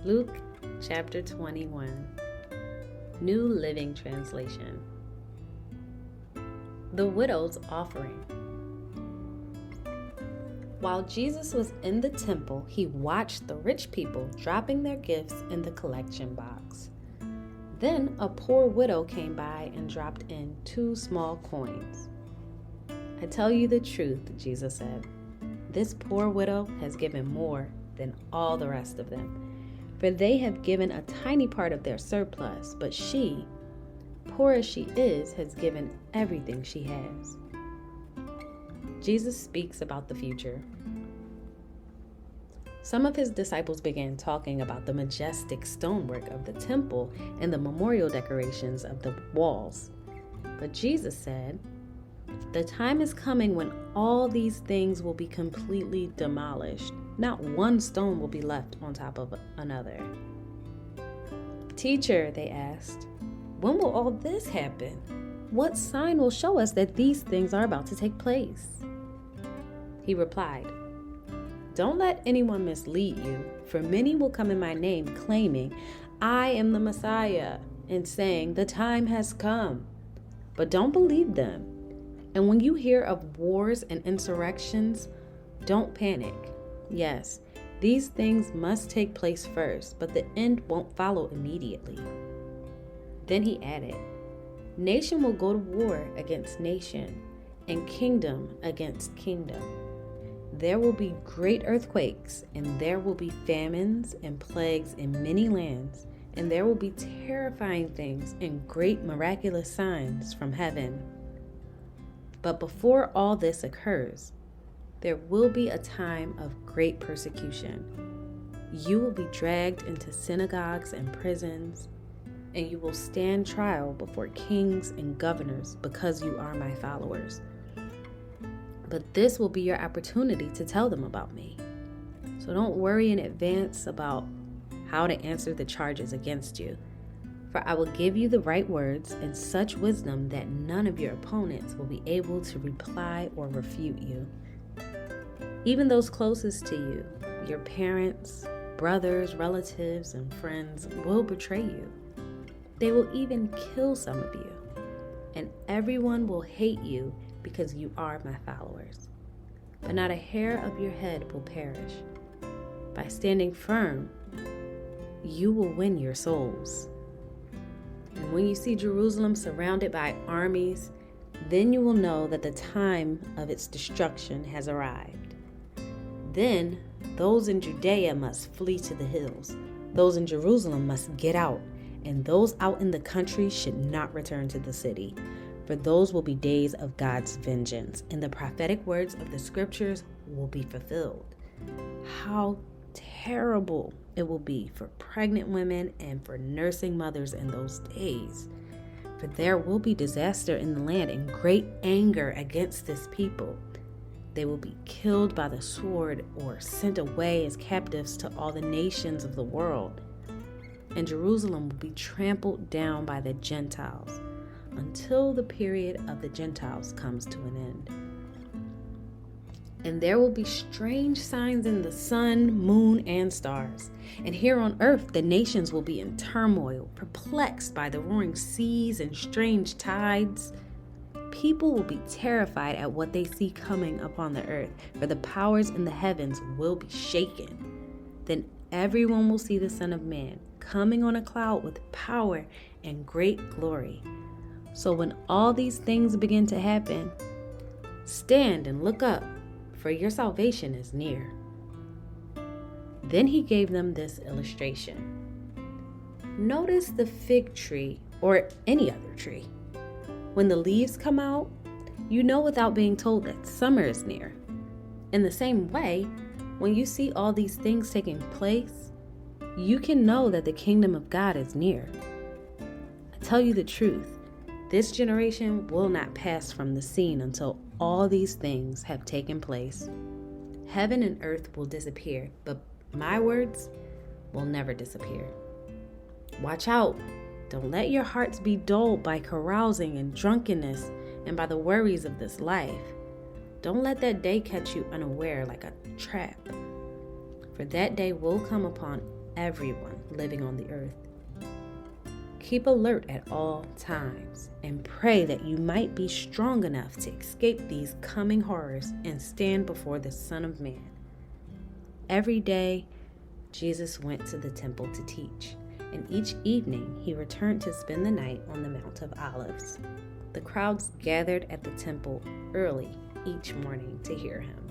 Luke chapter 21, New Living Translation. The Widow's Offering. While Jesus was in the temple, he watched the rich people dropping their gifts in the collection box. Then a poor widow came by and dropped in 2 small coins. I tell you the truth, Jesus said. This poor widow has given more than all the rest of them. For they have given a tiny part of their surplus, but she, poor as she is, has given everything she has. Jesus speaks about the future. Some of his disciples began talking about the majestic stonework of the temple and the memorial decorations of the walls. But Jesus said, "The time is coming when all these things will be completely demolished. Not one stone will be left on top of another." "Teacher," they asked, "when will all this happen? What sign will show us that these things are about to take place?" He replied, "Don't let anyone mislead you, for many will come in my name claiming, 'I am the Messiah,' and saying, 'The time has come.' But don't believe them. And when you hear of wars and insurrections, don't panic. Yes, these things must take place first, but the end won't follow immediately." Then he added, "Nation will go to war against nation, and kingdom against kingdom. There will be great earthquakes, and there will be famines and plagues in many lands, and there will be terrifying things and great miraculous signs from heaven. But before all this occurs, there will be a time of great persecution. You will be dragged into synagogues and prisons, and you will stand trial before kings and governors because you are my followers. But this will be your opportunity to tell them about me. So don't worry in advance about how to answer the charges against you, for I will give you the right words and such wisdom that none of your opponents will be able to reply or refute you. Even those closest to you, your parents, brothers, relatives, and friends, will betray you. They will even kill some of you, and everyone will hate you because you are my followers. But not a hair of your head will perish. By standing firm, you will win your souls. And when you see Jerusalem surrounded by armies, then you will know that the time of its destruction has arrived. Then those in Judea must flee to the hills. Those in Jerusalem must get out, and those out in the country should not return to the city. For those will be days of God's vengeance, and the prophetic words of the scriptures will be fulfilled. How terrible it will be for pregnant women and for nursing mothers in those days. For there will be disaster in the land and great anger against this people. They will be killed by the sword or sent away as captives to all the nations of the world. And Jerusalem will be trampled down by the Gentiles until the period of the Gentiles comes to an end. And there will be strange signs in the sun, moon, and stars. And here on earth, the nations will be in turmoil, perplexed by the roaring seas and strange tides. People will be terrified at what they see coming upon the earth, for the powers in the heavens will be shaken. Then everyone will see the Son of Man coming on a cloud with power and great glory. So when all these things begin to happen, stand and look up, for your salvation is near." Then he gave them this illustration. Notice the fig tree or any other tree. When the leaves come out, you know without being told that summer is near. In the same way, when you see all these things taking place, you can know that the kingdom of God is near. I tell you the truth, this generation will not pass from the scene until all these things have taken place. Heaven and earth will disappear, but my words will never disappear. Watch out. Don't let your hearts be dulled by carousing and drunkenness and by the worries of this life. Don't let that day catch you unaware like a trap. For that day will come upon everyone living on the earth. Keep alert at all times and pray that you might be strong enough to escape these coming horrors and stand before the Son of Man. Every day, Jesus went to the temple to teach, and each evening he returned to spend the night on the Mount of Olives. The crowds gathered at the temple early each morning to hear him.